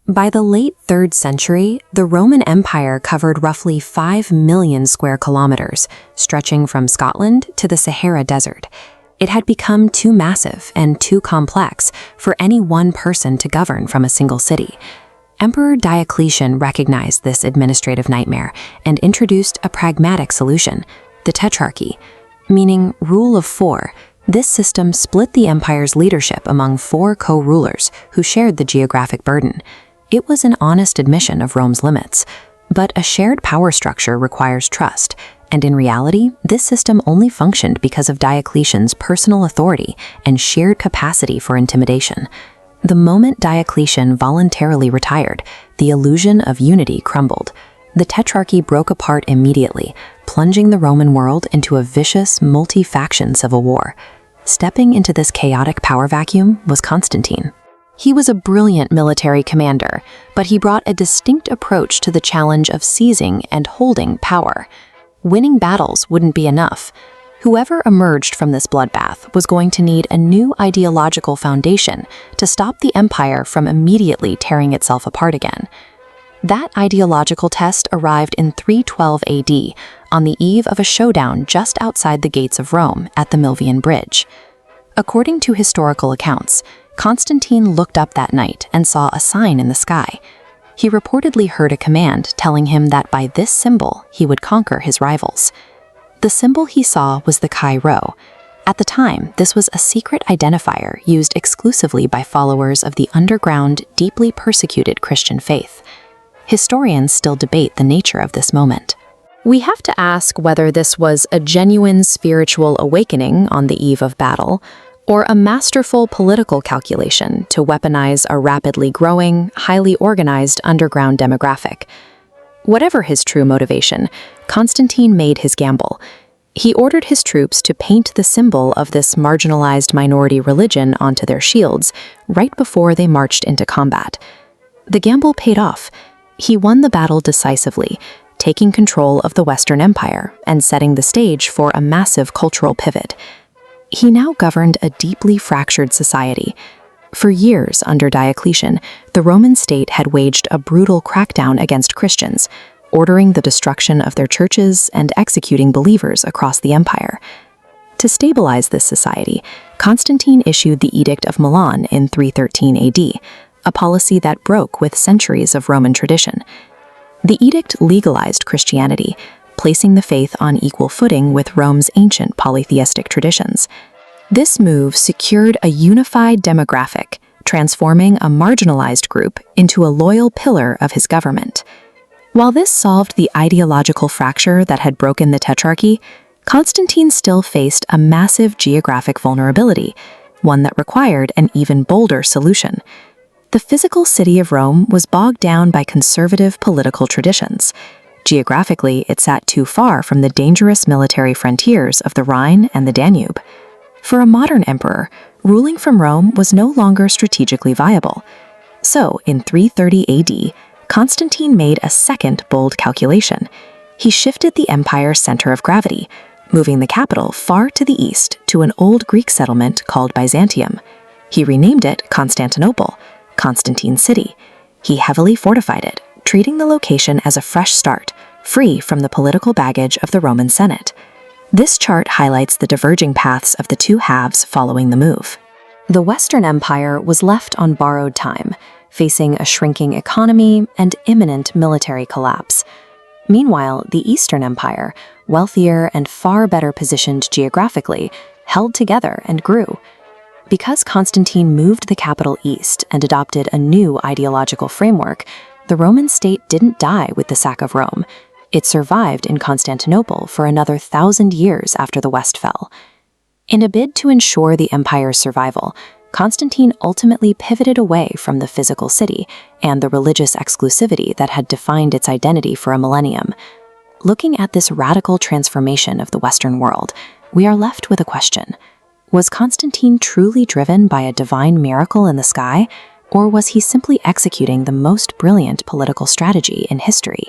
By the late 3rd century, the Roman Empire covered roughly 5 million square kilometers, stretching from Scotland to the Sahara Desert. It had become too massive and too complex for any one person to govern from a single city. Emperor Diocletian recognized this administrative nightmare and introduced a pragmatic solution, the Tetrarchy, meaning rule of 4. This system split the empire's leadership among 4 co-rulers who shared the geographic burden. It was an honest admission of Rome's limits, but a shared power structure requires trust, and in reality, this system only functioned because of Diocletian's personal authority and sheer capacity for intimidation. The moment Diocletian voluntarily retired, the illusion of unity crumbled. The Tetrarchy broke apart immediately, plunging the Roman world into a vicious, multi-faction civil war. Stepping into this chaotic power vacuum was Constantine. He was a brilliant military commander, but he brought a distinct approach to the challenge of seizing and holding power. Winning battles wouldn't be enough. Whoever emerged from this bloodbath was going to need a new ideological foundation to stop the empire from immediately tearing itself apart again. That ideological test arrived in 312 AD, on the eve of a showdown just outside the gates of Rome at the Milvian Bridge. According to historical accounts, Constantine looked up that night and saw a sign in the sky. He reportedly heard a command telling him that by this symbol he would conquer his rivals. The symbol he saw was the Chi Rho. At the time, this was a secret identifier used exclusively by followers of the underground, deeply persecuted Christian faith. Historians still debate the nature of this moment. We have to ask whether this was a genuine spiritual awakening on the eve of battle, or a masterful political calculation to weaponize a rapidly growing, highly organized underground demographic. Whatever his true motivation, Constantine made his gamble. He ordered his troops to paint the symbol of this marginalized minority religion onto their shields right before they marched into combat. The gamble paid off. He won the battle decisively, taking control of the Western Empire and setting the stage for a massive cultural pivot. He now governed a deeply fractured society. For years under Diocletian, the Roman state had waged a brutal crackdown against Christians, ordering the destruction of their churches and executing believers across the empire. To stabilize this society, Constantine issued the Edict of Milan in 313 AD, a policy that broke with centuries of Roman tradition. The edict legalized Christianity, placing the faith on equal footing with Rome's ancient polytheistic traditions. This move secured a unified demographic, transforming a marginalized group into a loyal pillar of his government. While this solved the ideological fracture that had broken the Tetrarchy, Constantine still faced a massive geographic vulnerability, one that required an even bolder solution. The physical city of Rome was bogged down by conservative political traditions. Geographically, it sat too far from the dangerous military frontiers of the Rhine and the Danube. For a modern emperor, ruling from Rome was no longer strategically viable. So, in 330 AD, Constantine made a second bold calculation. He shifted the empire's center of gravity, moving the capital far to the east to an old Greek settlement called Byzantium. He renamed it Constantinople, Constantine's city. He heavily fortified it, treating the location as a fresh start, free from the political baggage of the Roman Senate. This chart highlights the diverging paths of the two halves following the move. The Western Empire was left on borrowed time, facing a shrinking economy and imminent military collapse. Meanwhile, the Eastern Empire, wealthier and far better positioned geographically, held together and grew. Because Constantine moved the capital east and adopted a new ideological framework, the Roman state didn't die with the sack of Rome. It survived in Constantinople for another 1,000 years after the West fell. In a bid to ensure the empire's survival, Constantine ultimately pivoted away from the physical city and the religious exclusivity that had defined its identity for a millennium. Looking at this radical transformation of the Western world, we are left with a question. Was Constantine truly driven by a divine miracle in the sky, or was he simply executing the most brilliant political strategy in history?